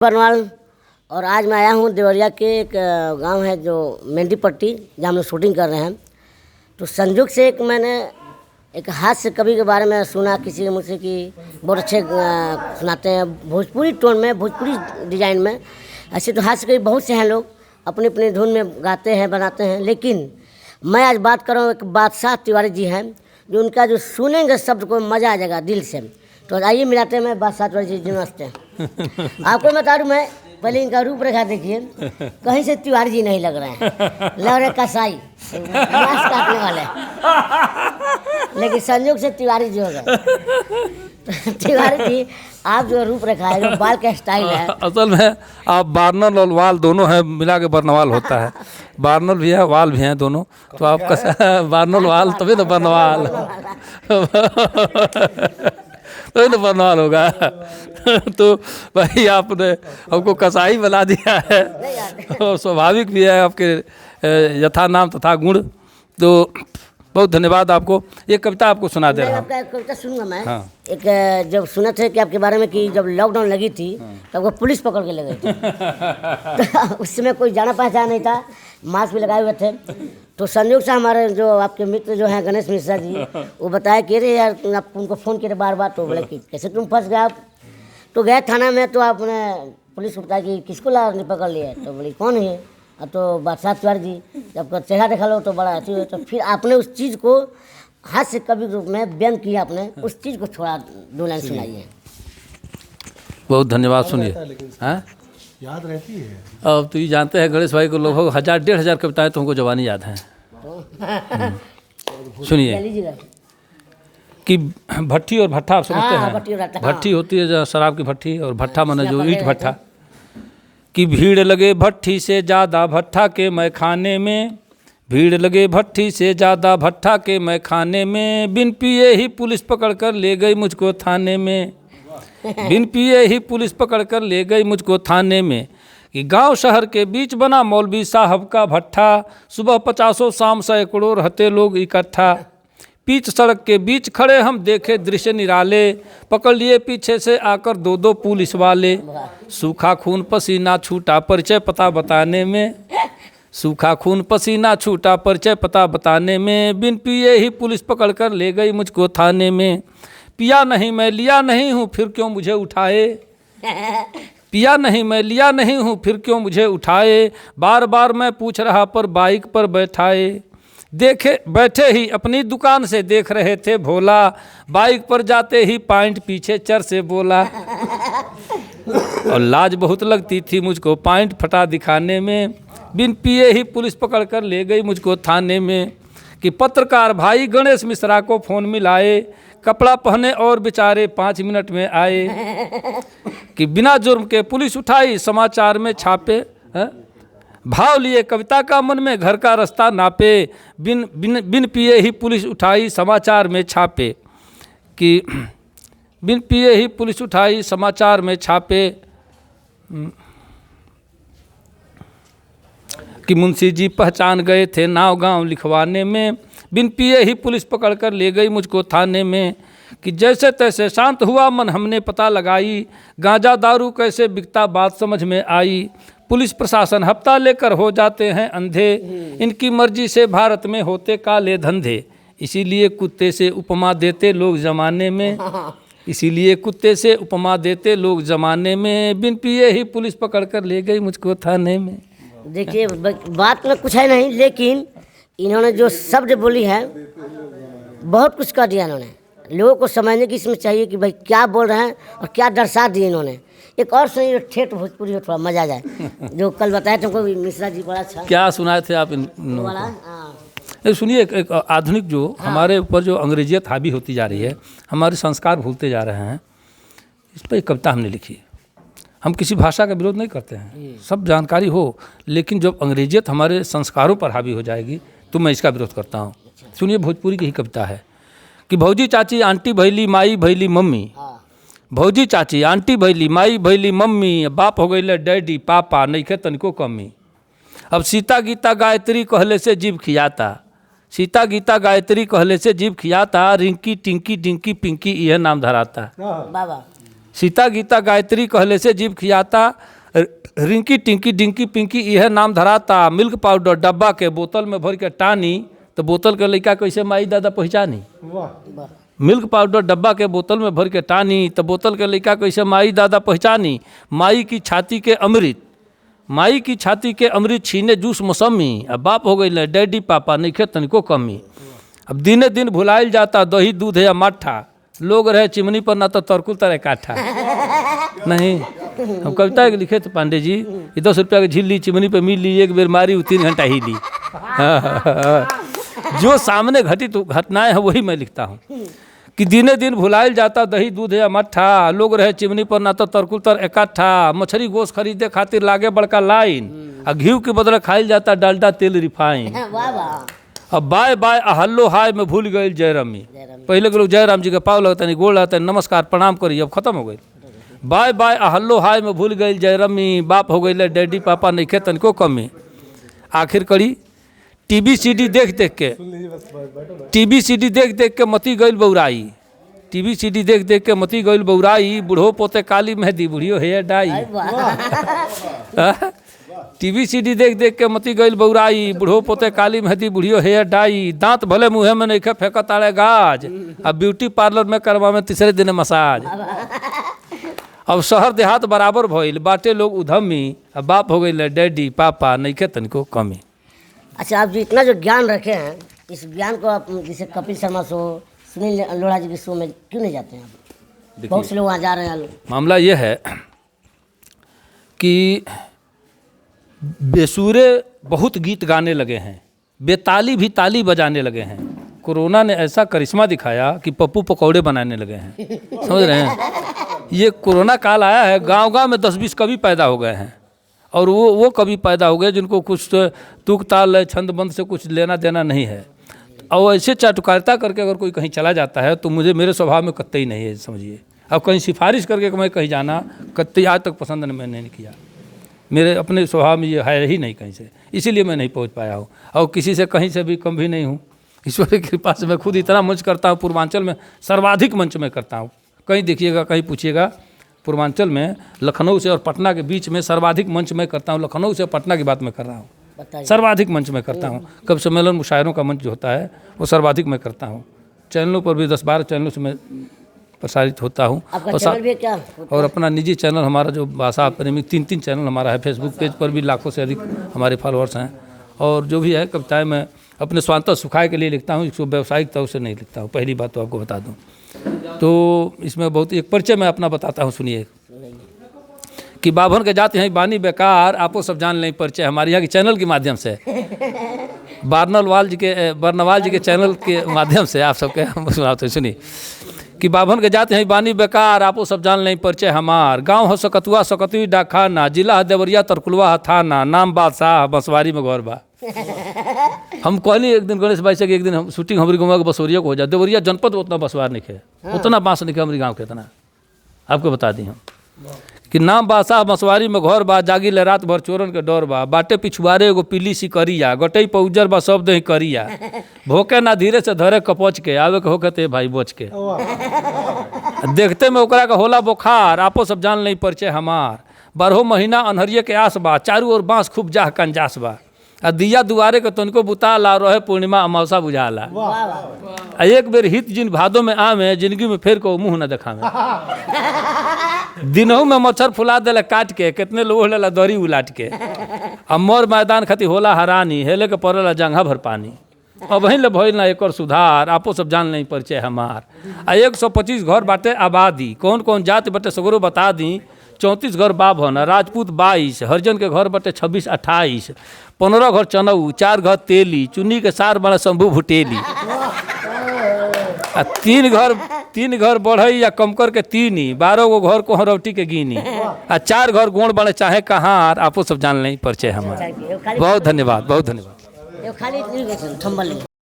बनवाल। और आज मैं आया हूँ देवरिया के एक गांव है जो मेंढी पट्टी, जहाँ हम लोग शूटिंग कर रहे हैं। तो संयोग से मैंने एक हास्य कवि के बारे में सुना किसी के मुझसे कि बहुत अच्छे सुनाते हैं भोजपुरी टोन में, भोजपुरी डिजाइन में। ऐसे तो हास्य कवि बहुत से हैं, लोग अपनी अपनी धुन में गाते हैं, बनाते हैं। लेकिन मैं आज बात कर रहा हूँ, एक बादशाह तिवारी जी हैं, जो उनका जो सुनेंगे शब्द को मज़ा आ जाएगा दिल से। तो आइए मिलाते हैं, मैं बादशाह तिवारी जी नमस्ते। आपको बता दूँ, मैं पहले इनका रूपरेखा देखिए, कहीं से तिवारी जी नहीं लग रहे हैं, लग रहे कसाई मांस काटने वाले, लेकिन संयोग से तिवारी जी हो गए। तिवारी जी आप जो रूपरेखा है, जो बाल का स्टाइल है, असल में आप बार्नल और वाल दोनों हैं, मिला के बर्नवाल होता है। बार्नल भी है, वाल भी हैं दोनों। तो आप कैसा बार्नल वाल तभी तो बर्नवाल तो बर्नवाल होगा। तो भाई आपने हमको कसाई बना दिया है, और स्वाभाविक भी है आपके यथा नाम तथा गुण। तो बहुत धन्यवाद आपको। ये कविता आपको सुना दे रहा हूँ। आपका कविता सुनूंगा मैं। हाँ। एक जब सुना थे कि आपके बारे में कि जब लॉकडाउन लगी थी तब वो पुलिस पकड़ के ले गई थी। तो उस समय कोई जाना पहचान नहीं था, मास्क भी लगाए हुए थे। तो संयोग से हमारे जो आपके मित्र जो हैं गणेश मिश्रा जी, वो बताया कि अरे यार आप उनको फ़ोन किए बार बार। तो बोले कि कैसे तुम फंस गए आप? तो गए थाना में, तो आपने पुलिस को बताया कि किसको पकड़ लिया? तो बोली कौन है? तो बादशाह तिवारी जी। जब चेहरा देखा लो तो बड़ा अच्छी हुई। तो फिर आपने उस चीज़ को हास्य कवि रूप में व्यंग किया, आपने उस चीज़ को थोड़ा दो लाइन सुनाइए। बहुत धन्यवाद। सुनिए, हाँ याद रहती है। अब तो ये जानते हैं गणेश भाई को लगभग 1000-1500 कविताएं तुमको जवानी याद हैं। सुनिए कि भट्टी और भट्ठा आप समझते हैं? भट्टी होती है जो शराब की भट्टी, और भट्ठा माने जो ईंट भट्ठा। कि भीड़ लगे भट्टी से ज़्यादा भट्ठा के मैं खाने में, भीड़ लगे भट्टी से ज़्यादा भट्ठा के मैं खाने में, बिन पिए ही पुलिस पकड़ कर ले गई मुझको थाने में, बिन पिए ही पुलिस पकड़ कर ले गई मुझको थाने में। कि गांव शहर के बीच बना मौलवी साहब का भट्ठा, सुबह 50 शाम सैकड़ों रहते लोग इकट्ठा, बीच सड़क के बीच खड़े हम देखे दृश्य निराले, पकड़ लिए पीछे से आकर दो पुलिस वाले, सूखा खून पसीना छूटा परिचय पता बताने में, सूखा खून पसीना छूटा परिचय पता बताने में, बिन पिए ही पुलिस पकड़ कर ले गई मुझको थाने में। पिया नहीं मैं लिया नहीं हूँ फिर क्यों मुझे उठाए, पिया नहीं मैं लिया नहीं हूँ फिर क्यों मुझे उठाए, बार बार मैं पूछ रहा पर बाइक पर बैठाए, देखे बैठे ही अपनी दुकान से देख रहे थे भोला, बाइक पर जाते ही पॉइंट पीछे चर से बोला, और लाज बहुत लगती थी मुझको पॉइंट फटा दिखाने में, बिन पिए ही पुलिस पकड़ कर ले गई मुझको थाने में। कि पत्रकार भाई गणेश मिश्रा को फ़ोन मिलाए, कपड़ा पहने और बेचारे 5 मिनट में आए, कि बिना जुर्म के पुलिस उठाई समाचार में छापे, भाव लिए कविता का मन में घर का रास्ता नापे, बिन बिन बिन पिए ही पुलिस उठाई समाचार में छापे, कि बिन पिए ही पुलिस उठाई समाचार में छापे, कि मुंशी जी पहचान गए थे नाव गांव लिखवाने में, बिन पिए ही पुलिस पकड़ कर ले गई मुझको थाने में। कि जैसे तैसे शांत हुआ मन हमने पता लगाई, गांजा दारू कैसे बिकता बात समझ में आई, पुलिस प्रशासन हफ्ता लेकर हो जाते हैं अंधे, इनकी मर्जी से भारत में होते काले धंधे, इसीलिए कुत्ते से उपमा देते लोग ज़माने में, इसीलिए कुत्ते से उपमा देते लोग ज़माने में, बिन पिए ही पुलिस पकड़ कर ले गई मुझको थाने में। देखिए बात में कुछ है नहीं, लेकिन इन्होंने जो शब्द बोली है बहुत कुछ कर दिया इन्होंने। लोगों को समझने की इसमें चाहिए कि भाई क्या बोल रहे हैं और क्या दर्शा दिए इन्होंने। एक और सुनिए ठेठ भोजपुरी हो, थोड़ा मजा आ जाए, जो कल बताया तुमको मिश्रा जी, बड़ा अच्छा। क्या सुनाए थे आप सुनिए। एक आधुनिक जो हमारे ऊपर जो अंग्रेजियत हावी होती जा रही है, हमारे संस्कार भूलते जा रहे हैं, इस पर एक कविता हमने लिखी है। हम किसी भाषा का विरोध नहीं करते हैं, सब जानकारी हो, लेकिन जब अंग्रेजियत हमारे संस्कारों पर हावी हो जाएगी तो मैं इसका विरोध करता हूँ। सुनिए, भोजपुरी की ही कविता है। कि भौजी चाची आंटी भैली माई भैली मम्मी, भौजी चाची आंटी भैली माई भैली मम्मी, बाप हो गई डैडी पापा नइखे तनिको कमी, अब सीता गीता गायत्री कहले से जीभ खियाता, सीता गीता गायत्री कहले से जीभ खियाता, रिंकी टिंकी डिंकी पिंकी यह नाम धराता, बाबा सीता गीता गायत्री कहले से जीव खियाता, रिंकी टिंकी डिंकी पिंकी यह नाम धराता, मिल्क पाउडर डब्बा के बोतल में भर के टानी, तो बोतल के लड़का कैसे माई दादा पहचानी। मिल्क पाउडर डब्बा के बोतल में भर के टानी, तो बोतल के लड़का कैसे माई दादा पहचानी। माई की छाती के अमृत, माई की छाती के अमृत छीने जूस मौसमी, अब बाप हो गई डैडी पापा नहीं खे तनिको कमी। अब दिने दिन भुलाइल जाता दही दूध या मट्ठा, लोग रहे चिमनी पर ना तो तरकुल तरह काठा। नहीं, हम कविता लिखे थे पांडे जी, 10 रुपया की झिल्ली चिमनी पे मिल ली, एक बेर मारी 3 घंटा ही ली। जो सामने घटित घटनाएं हैं वही मैं लिखता हूँ कि दिने दिन भुलाइल जाता दही दूध या मट्ठा, लोग रहे चिमनी पर ना तो तरकुल तर इकट्ठा। मछली गोश्त खरीदे खातिर लागे बड़का लाइन, और घी के बदले खाइल जाता डालडा तेल रिफाइन। अब बाय बाय हल्लो हाय में भूल गई जयरामी। पहले के लोग जयराम जी के पाँव लगता नहीं, गोड़ लगता नहीं, नमस्कार प्रणाम करी, अब खत्म हो गई। बाय बाय हल्लो हाय में भूल गई जयरामी, बाप हो गई डैडी पापा नहीं खे तनिको कमी। आखिर कड़ी टीवी सीडी देख देख के, टीवी सीडी देख देख के मती गईल बौराई, टीवी सीडी देख देख के मती गईल बौराई, बूढ़ो पोते काली मेहंदी बुढ़ियो हेयर डाई। टीवी सीडी देख देख के मती गईल बौराई, बूढ़ो पोते काली मेहंदी बुढ़ियो हेयर डाई। दांत भले मुँहे में नहीं खे फेंका ताड़े गाज, अब ब्यूटी पार्लर में करवा में तीसरे दिन मसाज। अब शहर देहात बराबर भइल बाटे लोग उधमी, अब बाप हो गई डैडी पापा नहीं खे तनिको कमी। अच्छा, आप जो इतना जो ज्ञान रखे हैं, इस ज्ञान को आप जैसे कपिल शर्मा शो, सुनील अरोड़ा जी के शो में क्यों नहीं जाते हैं आप? बहुत से लोग वहाँ जा रहे हैं। मामला ये है कि बेसुरे बहुत गीत गाने लगे हैं, बेताली भी ताली बजाने लगे हैं। कोरोना ने ऐसा करिश्मा दिखाया कि पप्पू पकौड़े बनाने लगे हैं, समझ रहे हैं। ये कोरोना काल आया है, गांव-गांव में 10-20 कवि पैदा हो गए हैं, और वो कवि पैदा हो गए जिनको कुछ तुक ताल छंद बंद से कुछ लेना देना नहीं है। और ऐसे चाटुकारिता करके अगर कोई कहीं चला जाता है तो मुझे मेरे स्वभाव में कतई नहीं है, समझिए। अब कहीं सिफारिश करके मैं कहीं जाना कतई आज तक पसंद मैंने नहीं किया, मेरे अपने स्वभाव में ये है ही नहीं कहीं से, इसीलिए मैं नहीं पहुंच पाया हूँ। और किसी से कहीं से भी कम भी नहीं हूँ, ईश्वर की कृपा से मैं खुद इतना मंच करता हूँ। पूर्वांचल में सर्वाधिक मंच में करता हूँ, कहीं देखिएगा कहीं पूछिएगा, पूर्वांचल में लखनऊ से और पटना के बीच में सर्वाधिक मंच में करता हूँ। लखनऊ से पटना की बात मैं कर रहा हूँ, सर्वाधिक मंच में करता हूँ। कब सम्मेलन मुशायरों का मंच जो होता है वो सर्वाधिक मैं करता हूँ। चैनलों पर भी 10-12 चैनलों से मैं प्रसारित होता हूँ। और अपना निजी चैनल हमारा जो भाषा प्रेमी 3 चैनल हमारा है। फेसबुक पेज पर भी लाखों से अधिक हमारे फॉलोअर्स हैं। और जो भी है कविताएँ मैं अपने स्वांतः सुखाए के लिए लिखता हूँ, इसको व्यावसायिक तौर से नहीं लिखता हूँ। पहली बात तो आपको बता दूँ। तो इसमें बहुत एक परिचय मैं अपना बताता हूँ, सुनिए। कि बाभन के जाते हैं बानी बेकार, आपको सब जान लें परिचय हमारे यहाँ के चैनल के माध्यम से, बर्नवाल जी के चैनल के माध्यम से आप सबके हम सुनाते। सुनिए कि बाभन के जाते हैं बानी बेकार, आपको सब जान लें परिचय हमार। गांव हो सकतुआ सकतुई डाकखाना, जिला देवरिया तरकुलवा थाना, नाम बादशाह बंसवारी में गौर बा। हम कहली एक दिन गणेश भाई से कि एक दिन हम शूटिंग हमारी गाँव के बसोरिया को हो जाए। देवरिया जनपद उतना बसवार नहीं है, उतना बाँस नहीं है हमारी गाँव के, इतना आपको बता दी हम कि नाम बादशाह बंसवारी में घर बा, जागी ले रात भर चोरन के डर बा। बाटे पिछुआरे एगो पीली सी करिया, गटई पर उज्जर बा सब दही करिया। भोके ना धीरे से धरे कपच के, आवे के होके ते भाई बच के। देखते में ओकरा का होला बुखार, आपो सब जान नहीं परिचय हमार। 12 महीना अनहरिये के आस बा, चारू ओर बाँस खूब जाह कंजास बा। आ दिया दुआरे के तनको बुता ला, रहे पूर्णिमा अमावसा बुझाला। एक बेर हित जिन भादों में आमे, जिंदगी में फेर को मुँह न देखावे। दिनों में मच्छर फुला देला काट के, कितने लोग लेला दरी उलाट के। अब मोर मैदान खती होला हरानी, हेले के पड़ेला जंघा भर पानी। अब वहीं ले भइल ना एकर सुधार, आपो सब जान नहीं परिचय हमार। 125 घर बाटे आबादी, कौन कौन जाति बाटे सगरो बता दी। 34 घर बाभन, राजपूत 22, हरिजन के घर बाटे 26-28, 15 घर चनऊ, 4 घर तेली, चुन्नी के सार बड़ा शंभू भुटेली। आ 3 घर बढ़ई या कमकर के तीनी, 12 गो घर को हरौटी के गिनी। आ 4 घर गोड़ बड़े चाहे कहाँ, आपो सब जान नहीं परिचय हमारा। बहुत धन्यवाद, बहुत धन्यवाद।